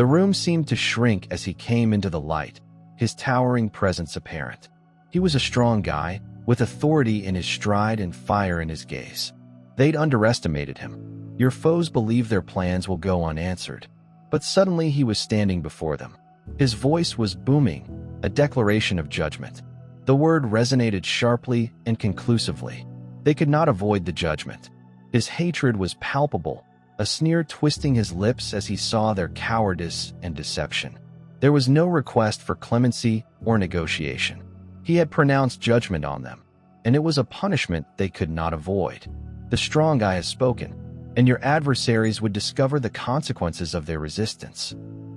The room seemed to shrink as he came into the light, his towering presence apparent. He was a strong guy, with authority in his stride and fire in his gaze. They'd underestimated him. Your foes believe their plans will go unanswered. But suddenly he was standing before them. His voice was booming, a declaration of judgment. The word resonated sharply and conclusively. They could not avoid the judgment. His hatred was palpable, a sneer twisting his lips as he saw their cowardice and deception. There was no request for clemency or negotiation. He had pronounced judgment on them, and it was a punishment they could not avoid. The strong guy has spoken, and your adversaries would discover the consequences of their resistance.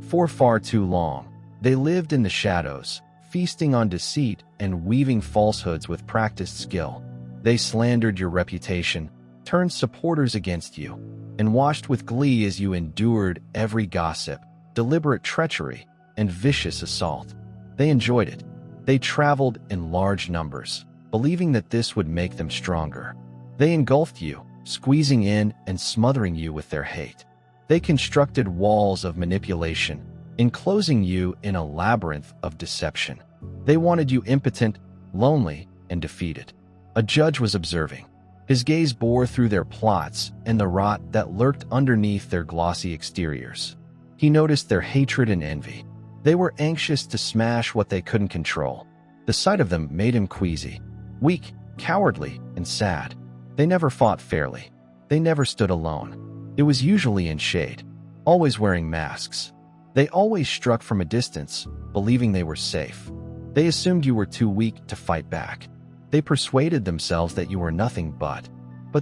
For far too long, they lived in the shadows, feasting on deceit and weaving falsehoods with practiced skill. They slandered your reputation, turned supporters against you, and watched with glee as you endured every gossip, deliberate treachery, and vicious assault. They enjoyed it. They traveled in large numbers, believing that this would make them stronger. They engulfed you, squeezing in and smothering you with their hate. They constructed walls of manipulation, enclosing you in a labyrinth of deception. They wanted you impotent, lonely, and defeated. A judge was observing. His gaze bore through their plots and the rot that lurked underneath their glossy exteriors. He noticed their hatred and envy. They were anxious to smash what they couldn't control. The sight of them made him queasy, weak, cowardly, and sad. They never fought fairly. They never stood alone. It was usually in shade, always wearing masks. They always struck from a distance, believing they were safe. They assumed you were too weak to fight back. They persuaded themselves that you were nothing but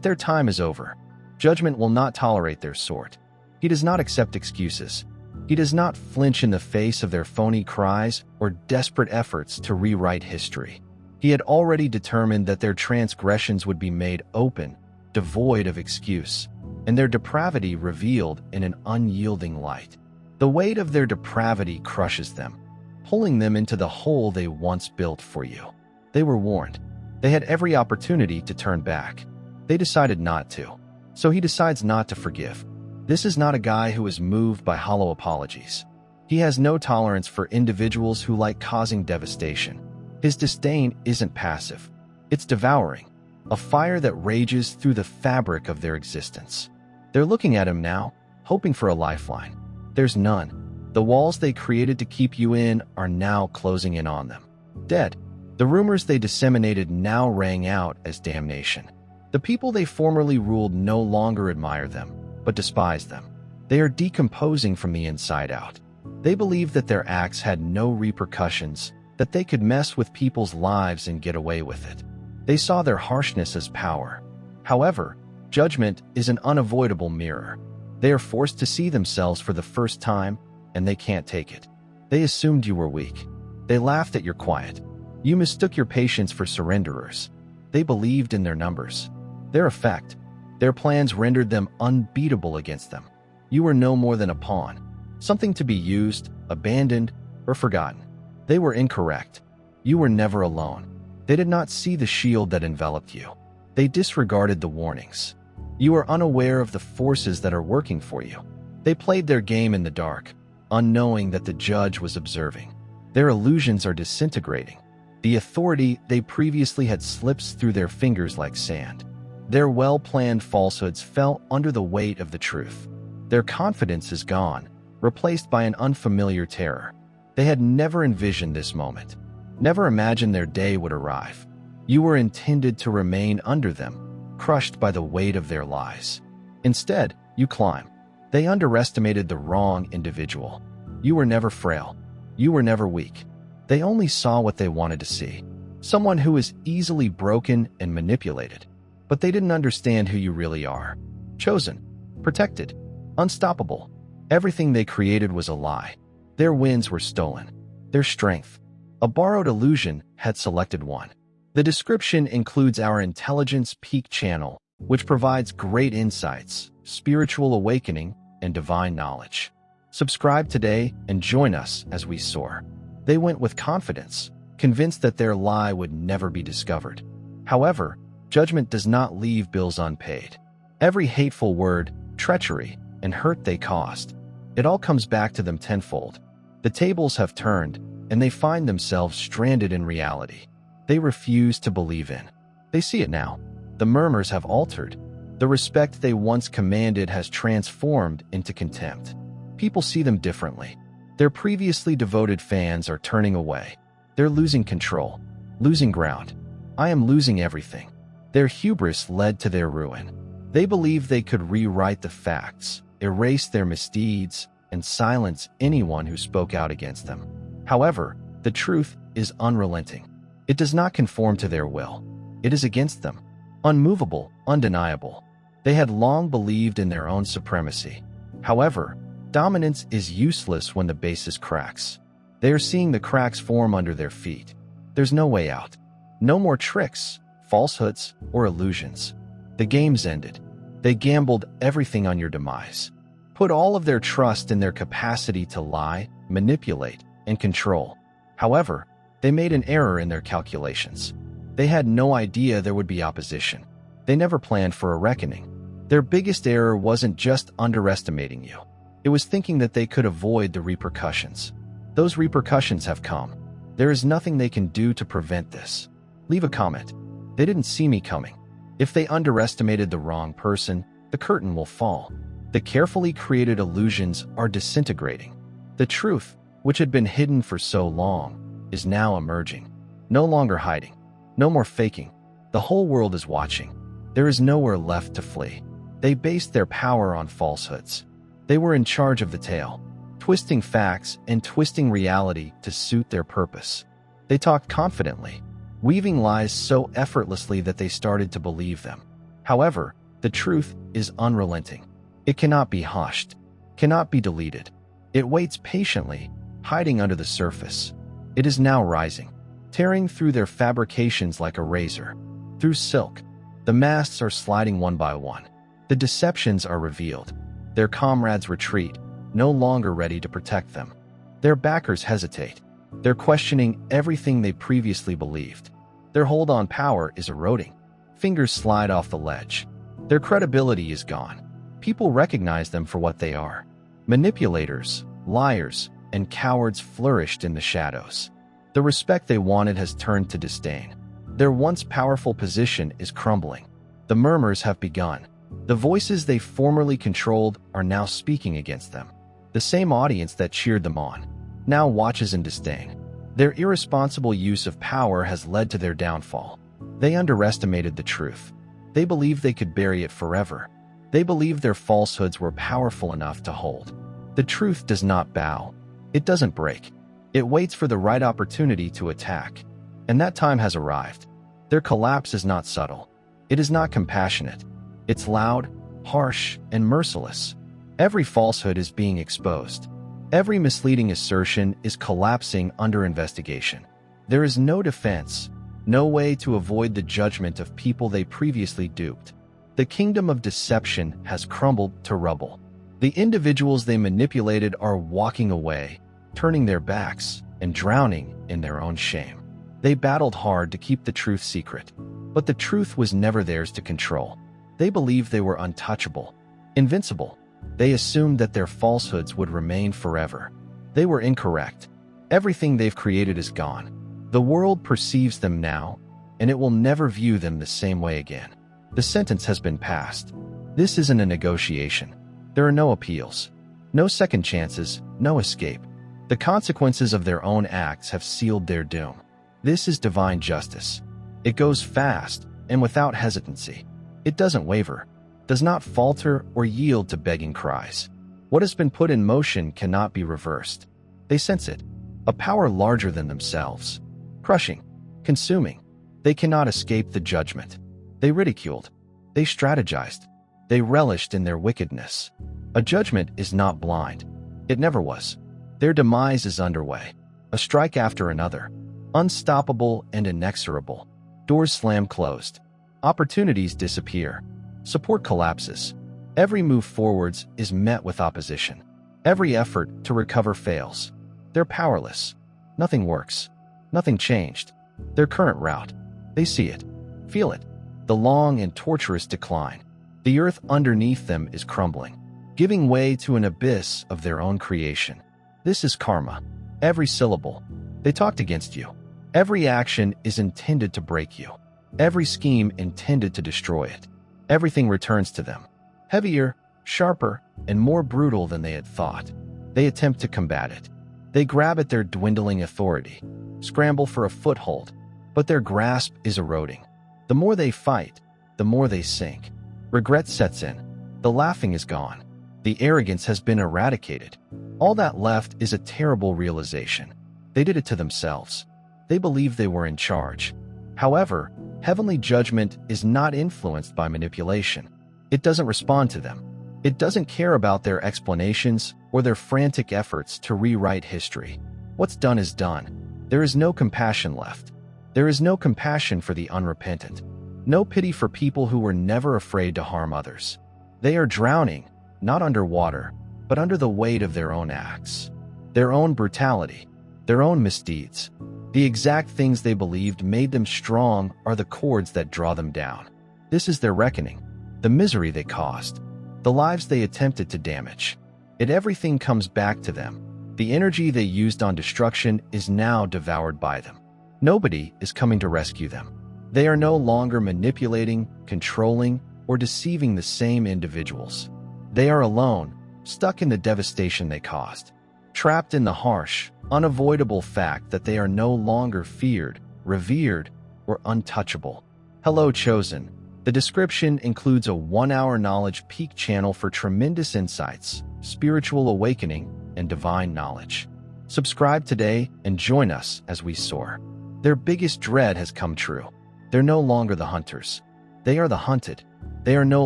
their time is over. Judgment will not tolerate their sort. He does not accept excuses. He does not flinch in the face of their phony cries or desperate efforts to rewrite history. He had already determined that their transgressions would be made open, devoid of excuse, and their depravity revealed in an unyielding light. The weight of their depravity crushes them, pulling them into the hole they once built for you. They were warned. They had every opportunity to turn back. They decided not to. So he decides not to forgive. This is not a guy who is moved by hollow apologies. He has no tolerance for individuals who like causing devastation. His disdain isn't passive. It's devouring, a fire that rages through the fabric of their existence. They're looking at him now, hoping for a lifeline. There's none. The walls they created to keep you in are now closing in on them. Dead. The rumors they disseminated now rang out as damnation. The people they formerly ruled no longer admire them, but despise them. They are decomposing from the inside out. They believe that their acts had no repercussions, that they could mess with people's lives and get away with it. They saw their harshness as power. However, judgment is an unavoidable mirror. They are forced to see themselves for the first time, and they can't take it. They assumed you were weak. They laughed at your quiet. You mistook your patience for surrenderers. They believed in their numbers, their effect. Their plans rendered them unbeatable against them. You were no more than a pawn, something to be used, abandoned, or forgotten. They were incorrect. You were never alone. They did not see the shield that enveloped you. They disregarded the warnings. You are unaware of the forces that are working for you. They played their game in the dark, unknowing that the judge was observing. Their illusions are disintegrating. The authority they previously had slips through their fingers like sand. Their well-planned falsehoods fell under the weight of the truth. Their confidence is gone, replaced by an unfamiliar terror. They had never envisioned this moment, never imagined their day would arrive. You were intended to remain under them, crushed by the weight of their lies. Instead, you climb. They underestimated the wrong individual. You were never frail. You were never weak. They only saw what they wanted to see. Someone who is easily broken and manipulated. But they didn't understand who you really are. Chosen, protected, unstoppable. Everything they created was a lie. Their wins were stolen. Their strength, a borrowed illusion, had selected one. The description includes our Intelligence Peak channel, which provides great insights, spiritual awakening, and divine knowledge. Subscribe today and join us as we soar. They went with confidence, convinced that their lie would never be discovered. However, judgment does not leave bills unpaid. Every hateful word, treachery, and hurt they caused, It all comes back to them tenfold. The tables have turned, and they find themselves stranded in reality they refuse to believe in. They see it now. The murmurs have altered. The respect they once commanded has transformed into contempt. People see them differently. Their previously devoted fans are turning away. They're losing control, losing ground. I am losing everything. Their hubris led to their ruin. They believed they could rewrite the facts, erase their misdeeds, and silence anyone who spoke out against them. However, the truth is unrelenting. It does not conform to their will. It is against them. Unmovable, undeniable. They had long believed in their own supremacy. However, dominance is useless when the basis cracks. They are seeing the cracks form under their feet. There's no way out. No more tricks, falsehoods, or illusions. The game's ended. They gambled everything on your demise. Put all of their trust in their capacity to lie, manipulate, and control. However, they made an error in their calculations. They had no idea there would be opposition. They never planned for a reckoning. Their biggest error wasn't just underestimating you. It was thinking that they could avoid the repercussions. Those repercussions have come. There is nothing they can do to prevent this. Leave a comment. They didn't see me coming. If they underestimated the wrong person, the curtain will fall. The carefully created illusions are disintegrating. The truth, which had been hidden for so long, is now emerging. No longer hiding. No more faking. The whole world is watching. There is nowhere left to flee. They based their power on falsehoods. They were in charge of the tale, twisting facts and twisting reality to suit their purpose. They talked confidently, weaving lies so effortlessly that they started to believe them. However, the truth is unrelenting. It cannot be hushed, cannot be deleted. It waits patiently, hiding under the surface. It is now rising, tearing through their fabrications like a razor. Through silk, the masks are sliding one by one. The deceptions are revealed. Their comrades retreat, no longer ready to protect them. Their backers hesitate. They're questioning everything they previously believed. Their hold on power is eroding. Fingers slide off the ledge. Their credibility is gone. People recognize them for what they are. Manipulators, liars, and cowards flourished in the shadows. The respect they wanted has turned to disdain. Their once powerful position is crumbling. The murmurs have begun. The voices they formerly controlled are now speaking against them. The same audience that cheered them on now watches in disdain. Their irresponsible use of power has led to their downfall. They underestimated the truth. They believed they could bury it forever. They believed their falsehoods were powerful enough to hold. The truth does not bow. It doesn't break. It waits for the right opportunity to attack. And that time has arrived. Their collapse is not subtle. It is not compassionate. It's loud, harsh, and merciless. Every falsehood is being exposed. Every misleading assertion is collapsing under investigation. There is no defense, no way to avoid the judgment of people they previously duped. The kingdom of deception has crumbled to rubble. The individuals they manipulated are walking away, turning their backs, and drowning in their own shame. They battled hard to keep the truth secret, but the truth was never theirs to control. They believed they were untouchable, invincible. They assumed that their falsehoods would remain forever. They were incorrect. Everything they've created is gone. The world perceives them now, and it will never view them the same way again. The sentence has been passed. This isn't a negotiation. There are no appeals, no second chances, no escape. The consequences of their own acts have sealed their doom. This is divine justice. It goes fast and without hesitancy. It doesn't waver, does not falter or yield to begging cries. What has been put in motion cannot be reversed. They sense it, a power larger than themselves, crushing, consuming. They cannot escape the judgment. They ridiculed. They strategized. They relished in their wickedness. A judgment is not blind. It never was. Their demise is underway. A strike after another. Unstoppable and inexorable. Doors slam closed. Opportunities disappear. Support collapses. Every move forwards is met with opposition. Every effort to recover fails. They're powerless. Nothing works. Nothing changed. Their current route. They see it. Feel it. The long and torturous decline. The earth underneath them is crumbling. giving way to an abyss of their own creation. This is karma. Every syllable. They talked against you. Every action is intended to break you. Every scheme intended to destroy it. Everything returns to them. Heavier, sharper, and more brutal than they had thought. They attempt to combat it. They grab at their dwindling authority, scramble for a foothold, but their grasp is eroding. The more they fight, the more they sink. Regret sets in. The laughing is gone. The arrogance has been eradicated. All that left is a terrible realization. They did it to themselves. They believed they were in charge. However, heavenly judgment is not influenced by manipulation. It doesn't respond to them. It doesn't care about their explanations or their frantic efforts to rewrite history. What's done is done. There is no compassion left. There is no compassion for the unrepentant. No pity for people who were never afraid to harm others. They are drowning, not underwater, but under the weight of their own acts, their own brutality, their own misdeeds. The exact things they believed made them strong are the cords that draw them down. This is their reckoning, the misery they caused, the lives they attempted to damage. Yet everything comes back to them. The energy they used on destruction is now devoured by them. Nobody is coming to rescue them. They are no longer manipulating, controlling, or deceiving the same individuals. They are alone, stuck in the devastation they caused, trapped in the harsh, unavoidable fact that they are no longer feared, revered, or untouchable. Hello, Chosen. The description includes a 1-hour knowledge peak channel for tremendous insights, spiritual awakening, and divine knowledge. Subscribe today and join us as we soar. Their biggest dread has come true. They're no longer the hunters. They are the hunted. They are no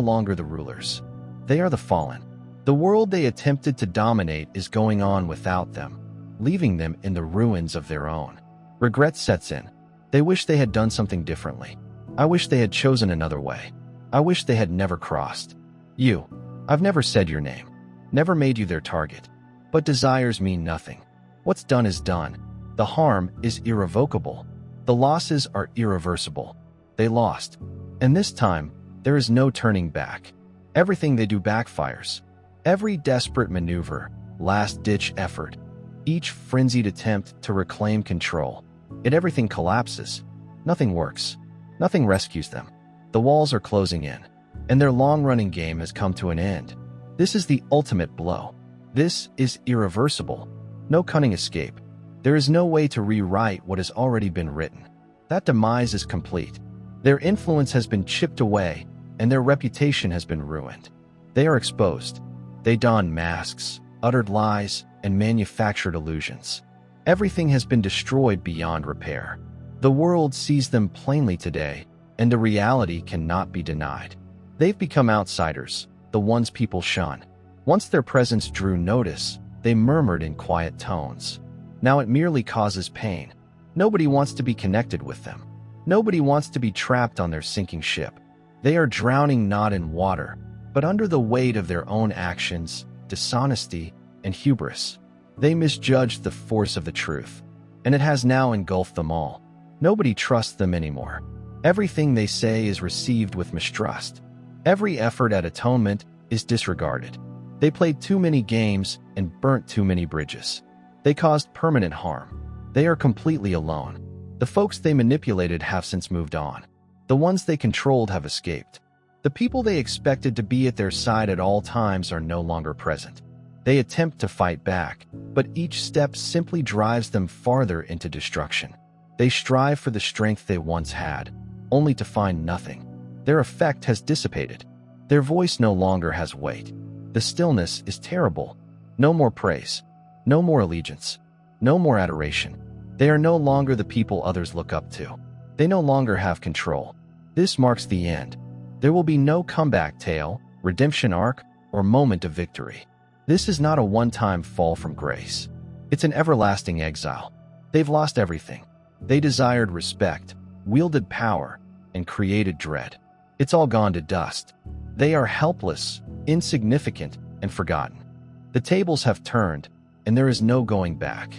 longer the rulers. They are the fallen. The world they attempted to dominate is going on without them, leaving them in the ruins of their own. Regret sets in. They wish they had done something differently. I wish they had chosen another way. I wish they had never crossed. You. I've never said your name, never made you their target. But desires mean nothing. What's done is done. The harm is irrevocable. The losses are irreversible. They lost. And this time, there is no turning back. Everything they do backfires. Every desperate maneuver, last-ditch effort, each frenzied attempt to reclaim control. Yet everything collapses. Nothing works. Nothing rescues them. The walls are closing in, and their long-running game has come to an end. This is the ultimate blow. This is irreversible. No cunning escape. There is no way to rewrite what has already been written. That demise is complete. Their influence has been chipped away, and their reputation has been ruined. They are exposed. They donned masks, uttered lies, and manufactured illusions. Everything has been destroyed beyond repair. The world sees them plainly today, and the reality cannot be denied. They've become outsiders, the ones people shun. Once their presence drew notice, they murmured in quiet tones. Now it merely causes pain. Nobody wants to be connected with them. Nobody wants to be trapped on their sinking ship. They are drowning not in water, but under the weight of their own actions, dishonesty, and hubris. They misjudged the force of the truth, and it has now engulfed them all. Nobody trusts them anymore. Everything they say is received with mistrust. Every effort at atonement is disregarded. They played too many games and burnt too many bridges. They caused permanent harm. They are completely alone. The folks they manipulated have since moved on. The ones they controlled have escaped. The people they expected to be at their side at all times are no longer present. They attempt to fight back, but each step simply drives them farther into destruction. They strive for the strength they once had, only to find nothing. Their effect has dissipated. Their voice no longer has weight. The stillness is terrible. No more praise. No more allegiance. No more adoration. They are no longer the people others look up to. They no longer have control. This marks the end. There will be no comeback tale, redemption arc, or moment of victory. This is not a one-time fall from grace. It's an everlasting exile. They've lost everything. They desired respect, wielded power, and created dread. It's all gone to dust. They are helpless, insignificant, and forgotten. The tables have turned, and there is no going back.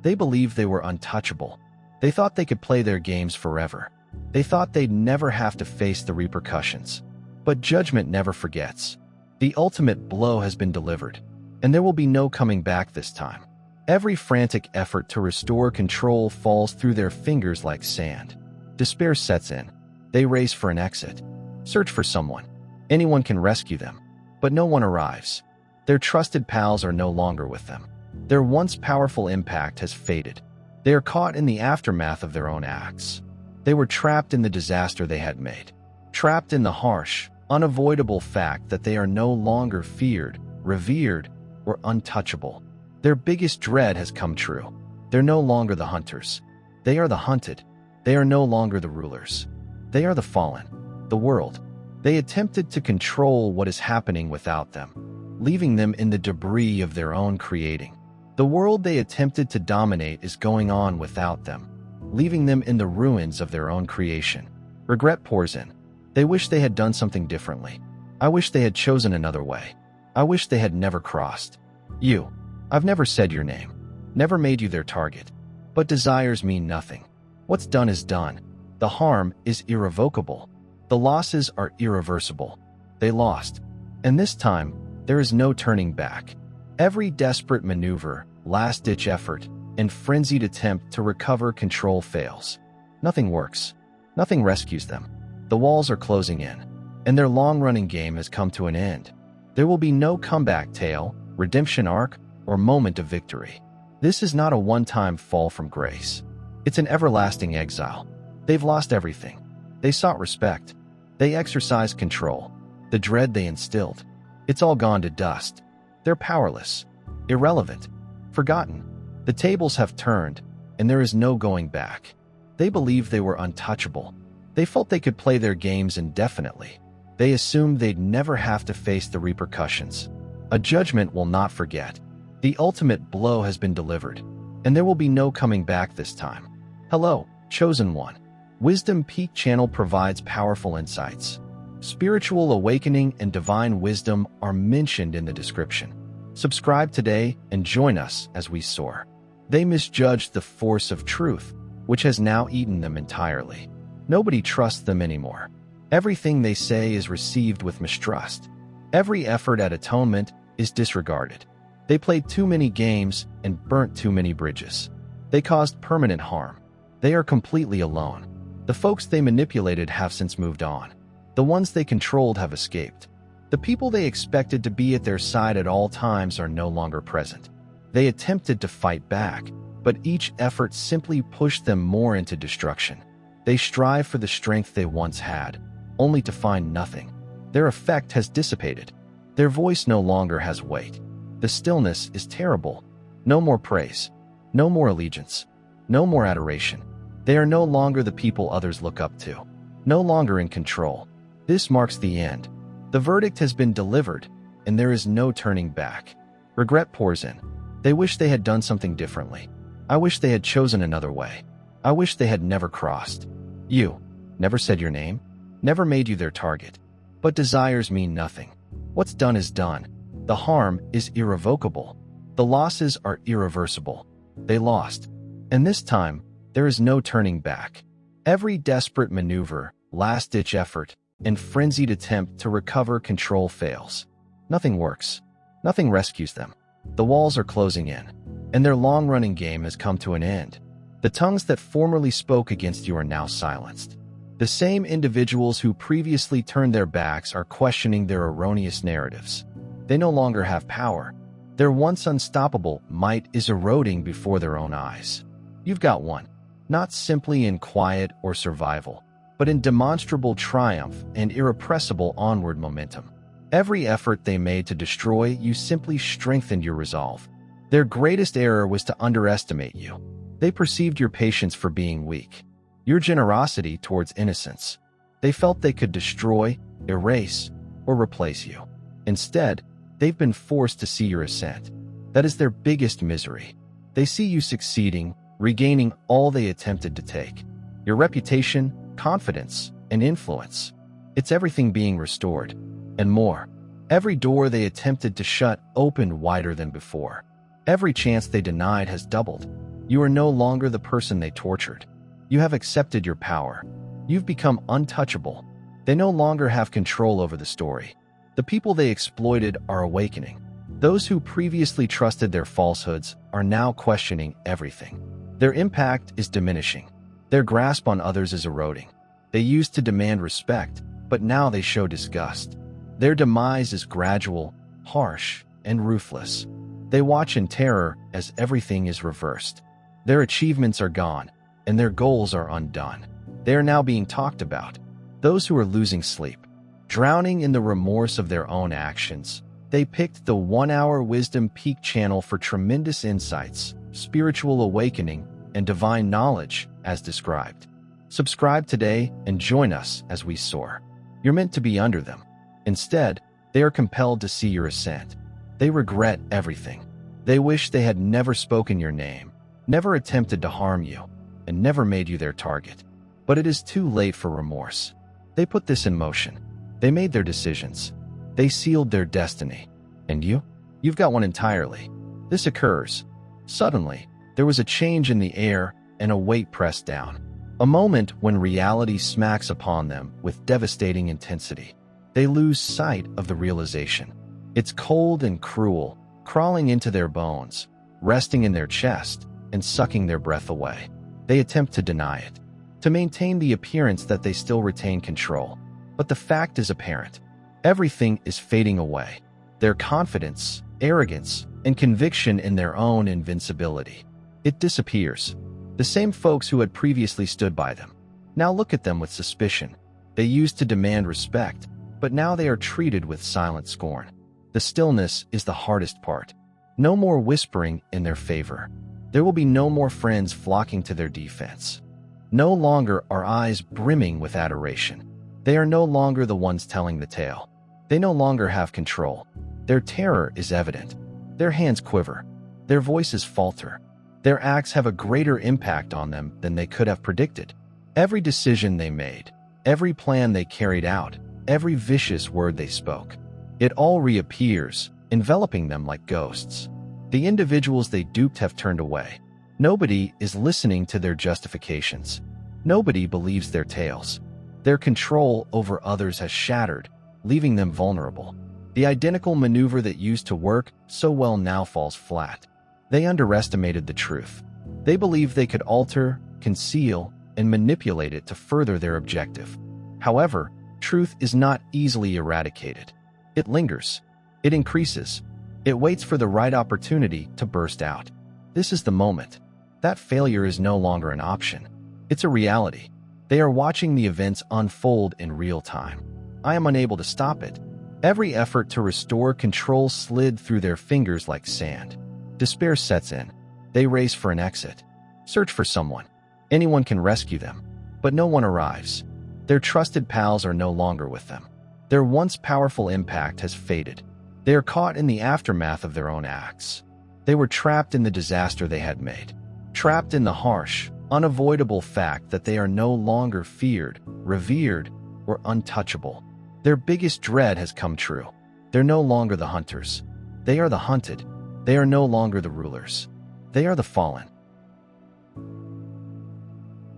They believed they were untouchable. They thought they could play their games forever. They thought they'd never have to face the repercussions. But judgment never forgets. The ultimate blow has been delivered, and there will be no coming back this time. Every frantic effort to restore control falls through their fingers like sand. Despair sets in. They race for an exit. Search for someone. Anyone can rescue them, but no one arrives. Their trusted pals are no longer with them. Their once powerful impact has faded. They are caught in the aftermath of their own acts. They were trapped in the disaster they had made. Trapped in the harsh, unavoidable fact that they are no longer feared, revered, or untouchable. Their biggest dread has come true. They're no longer the hunters. They are the hunted. They are no longer the rulers. They are the fallen. The world. They attempted to control what is happening without them, leaving them in the debris of their own creating. The world they attempted to dominate is going on without them, leaving them in the ruins of their own creation. Regret pours in. They wish they had done something differently. I wish they had chosen another way. I wish they had never crossed. You. I've never said your name, never made you their target. But desires mean nothing. What's done is done. The harm is irrevocable. The losses are irreversible. They lost. And this time, there is no turning back. Every desperate maneuver, last-ditch effort, and frenzied attempt to recover control fails. Nothing works. Nothing rescues them. The walls are closing in, and their long-running game has come to an end. There will be no comeback tale, redemption arc, or moment of victory. This is not a one-time fall from grace. It's an everlasting exile. They've lost everything. They sought respect. They exercised control. The dread they instilled. It's all gone to dust. They're powerless, irrelevant, forgotten. The tables have turned, and there is no going back. They believed they were untouchable. They felt they could play their games indefinitely. They assumed they'd never have to face the repercussions. A judgment will not forget. The ultimate blow has been delivered, and there will be no coming back this time. Hello, Chosen One. Wisdom Peak Channel provides powerful insights. Spiritual awakening and divine wisdom are mentioned in the description. Subscribe today and join us as we soar. They misjudged the force of truth, which has now eaten them entirely. Nobody trusts them anymore. Everything they say is received with mistrust. Every effort at atonement is disregarded. They played too many games and burnt too many bridges. They caused permanent harm. They are completely alone. The folks they manipulated have since moved on. The ones they controlled have escaped. The people they expected to be at their side at all times are no longer present. They attempted to fight back, but each effort simply pushed them more into destruction. They strive for the strength they once had, only to find nothing. Their effect has dissipated. Their voice no longer has weight. The stillness is terrible. No more praise. No more allegiance. No more adoration. They are no longer the people others look up to. No longer in control. This marks the end. The verdict has been delivered, and there is no turning back. Regret pours in. They wish they had done something differently. I wish they had chosen another way. I wish they had never crossed. You. Never said your name. Never made you their target. But desires mean nothing. What's done is done. The harm is irrevocable. The losses are irreversible. They lost. And this time, there is no turning back. Every desperate maneuver, last-ditch effort, and frenzied attempt to recover control fails. Nothing works. Nothing rescues them. The walls are closing in, and their long-running game has come to an end. The tongues that formerly spoke against you are now silenced. The same individuals who previously turned their backs are questioning their erroneous narratives. They no longer have power. Their once unstoppable might is eroding before their own eyes. You've got one, not simply in quiet or survival, but in demonstrable triumph and irrepressible onward momentum. Every effort they made to destroy you simply strengthened your resolve. Their greatest error was to underestimate you. They perceived your patience for being weak, your generosity towards innocence. They felt they could destroy, erase, or replace you. Instead, they've been forced to see your ascent. That is their biggest misery. They see you succeeding, regaining all they attempted to take. Your reputation, confidence, and influence. It's everything being restored, and more. Every door they attempted to shut opened wider than before. Every chance they denied has doubled. You are no longer the person they tortured. You have accepted your power. You've become untouchable. They no longer have control over the story. The people they exploited are awakening. Those who previously trusted their falsehoods are now questioning everything. Their impact is diminishing. Their grasp on others is eroding. They used to demand respect, but now they show disgust. Their demise is gradual, harsh, and ruthless. They watch in terror as everything is reversed. Their achievements are gone, and their goals are undone. They are now being talked about. Those who are losing sleep, drowning in the remorse of their own actions, they picked the 1-hour wisdom peak channel for tremendous insights, spiritual awakening, and divine knowledge, as described. Subscribe today and join us as we soar. You're meant to be under them. Instead, they are compelled to see your ascent. They regret everything. They wish they had never spoken your name, never attempted to harm you, and never made you their target. But it is too late for remorse. They put this in motion. They made their decisions. They sealed their destiny. And you? You've got one entirely. This occurs. Suddenly, there was a change in the air and a weight pressed down. A moment when reality smacks upon them with devastating intensity. They lose sight of the realization. It's cold and cruel, crawling into their bones, resting in their chest, and sucking their breath away. They attempt to deny it, to maintain the appearance that they still retain control. But the fact is apparent. Everything is fading away. Their confidence, arrogance, and conviction in their own invincibility. It disappears. The same folks who had previously stood by them now look at them with suspicion. They used to demand respect, but now they are treated with silent scorn. The stillness is the hardest part. No more whispering in their favor. There will be no more friends flocking to their defense. No longer are eyes brimming with adoration. They are no longer the ones telling the tale. They no longer have control. Their terror is evident. Their hands quiver. Their voices falter. Their acts have a greater impact on them than they could have predicted. Every decision they made, every plan they carried out, every vicious word they spoke, it all reappears, enveloping them like ghosts. The individuals they duped have turned away. Nobody is listening to their justifications. Nobody believes their tales. Their control over others has shattered, leaving them vulnerable. The identical maneuver that used to work so well now falls flat. They underestimated the truth. They believed they could alter, conceal, and manipulate it to further their objective. However, truth is not easily eradicated. It lingers. It increases. It waits for the right opportunity to burst out. This is the moment. That failure is no longer an option. It's a reality. They are watching the events unfold in real time. I am unable to stop it. Every effort to restore control slid through their fingers like sand. Despair sets in. They race for an exit. Search for someone. Anyone can rescue them. But no one arrives. Their trusted pals are no longer with them. Their once powerful impact has faded. They are caught in the aftermath of their own acts. They were trapped in the disaster they had made. Trapped in the harsh, unavoidable fact that they are no longer feared, revered, or untouchable. Their biggest dread has come true. They're no longer the hunters. They are the hunted. They are no longer the rulers. They are the fallen.